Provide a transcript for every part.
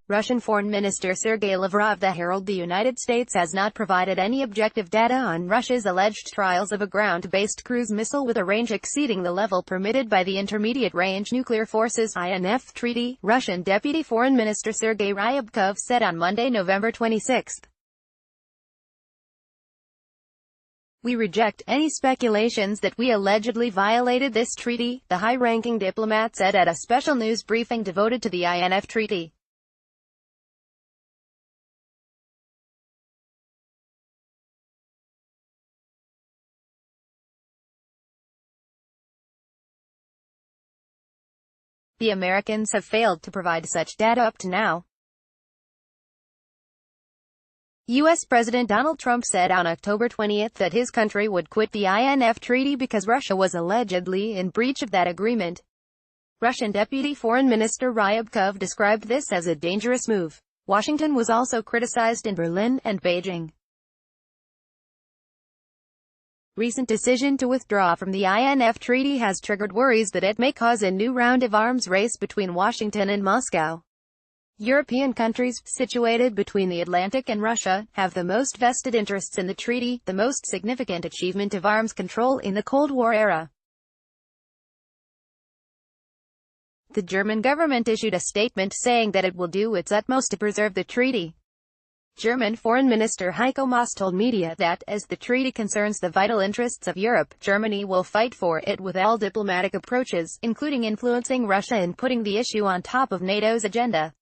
Russian Foreign Minister Sergei Lavrov. The Herald. The United States has not provided any objective data on Russia's alleged trials of a ground-based cruise missile with a range exceeding the level permitted by the Intermediate-Range Nuclear Forces (INF) Treaty, Russian Deputy Foreign Minister Sergei Ryabkov said on Monday, November 26. "We reject any speculations that we allegedly violated this treaty," the high-ranking diplomat said at a special news briefing devoted to the INF Treaty. The Americans have failed to provide such data up to now. U.S. President Donald Trump said on October 20 that his country would quit the INF Treaty because Russia was allegedly in breach of that agreement. Russian Deputy Foreign Minister Ryabkov described this as a dangerous move. Washington was also criticized in Berlin and Beijing. Recent decision to withdraw from the INF Treaty has triggered worries that it may cause a new round of arms race between Washington and Moscow. European countries, situated between the Atlantic and Russia, have the most vested interests in the treaty, the most significant achievement of arms control in the Cold War era. The German government issued a statement saying that it will do its utmost to preserve the treaty. German Foreign Minister Heiko Maas told media that, as the treaty concerns the vital interests of Europe, Germany will fight for it with all diplomatic approaches, including influencing Russia and putting the issue on top of NATO's agenda.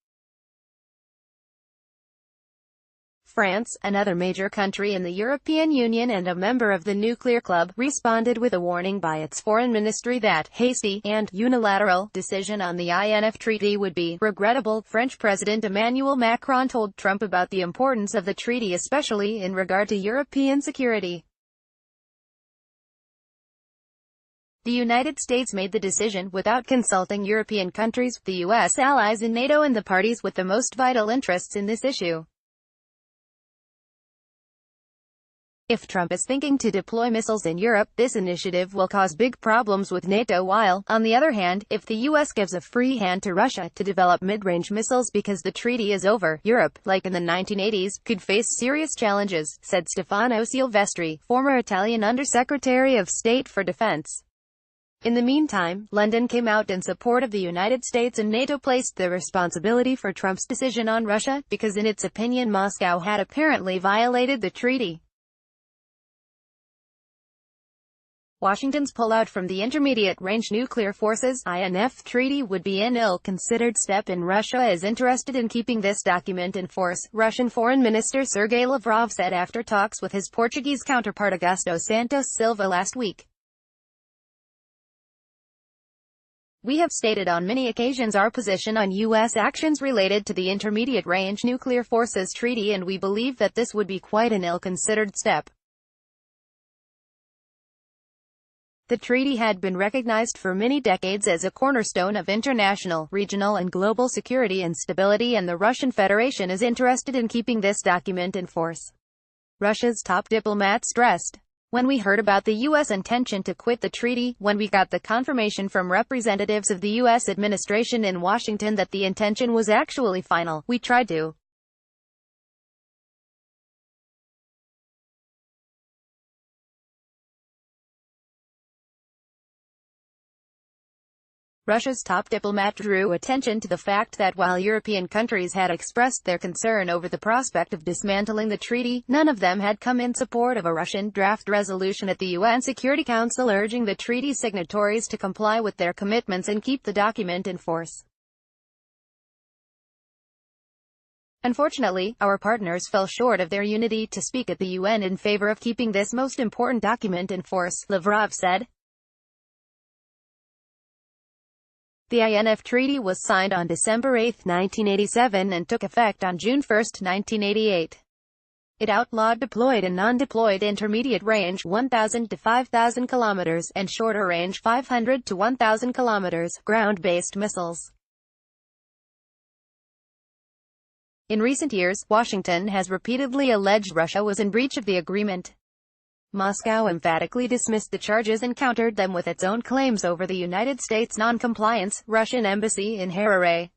France, another major country in the European Union and a member of the nuclear club, responded with a warning by its foreign ministry that hasty and unilateral decision on the INF Treaty would be regrettable. French President Emmanuel Macron told Trump about the importance of the treaty, especially in regard to European security. The United States made the decision without consulting European countries, the U.S. allies in NATO and the parties with the most vital interests in this issue. If Trump is thinking to deploy missiles in Europe, this initiative will cause big problems with NATO, while, on the other hand, if the U.S. gives a free hand to Russia to develop mid-range missiles because the treaty is over, Europe, like in the 1980s, could face serious challenges, said Stefano Silvestri, former Italian Undersecretary of State for Defense. In the meantime, London came out in support of the United States and NATO placed the responsibility for Trump's decision on Russia, because in its opinion Moscow had apparently violated the treaty. Washington's pullout from the Intermediate-Range Nuclear Forces (INF) Treaty would be an ill-considered step, and Russia is interested in keeping this document in force, Russian Foreign Minister Sergei Lavrov said after talks with his Portuguese counterpart Augusto Santos Silva last week. "We have stated on many occasions our position on U.S. actions related to the Intermediate-Range Nuclear Forces Treaty, and we believe that this would be quite an ill-considered step. The treaty had been recognized for many decades as a cornerstone of international, regional and global security and stability, and the Russian Federation is interested in keeping this document in force," Russia's top diplomat stressed. "When we heard about the U.S. intention to quit the treaty, when we got the confirmation from representatives of the U.S. administration in Washington that the intention was actually final, we tried to Russia's top diplomat drew attention to the fact that while European countries had expressed their concern over the prospect of dismantling the treaty, none of them had come in support of a Russian draft resolution at the UN Security Council urging the treaty signatories to comply with their commitments and keep the document in force. Unfortunately, our partners fell short of their unity to speak at the UN in favor of keeping this most important document in force," Lavrov said. The INF Treaty was signed on December 8, 1987 and took effect on June 1, 1988. It outlawed deployed and non-deployed intermediate range 1,000 to 5,000 kilometers and shorter range 500 to 1,000 kilometers ground-based missiles. In recent years, Washington has repeatedly alleged Russia was in breach of the agreement. Moscow emphatically dismissed the charges and countered them with its own claims over the United States non-compliance. Russian embassy in Harare.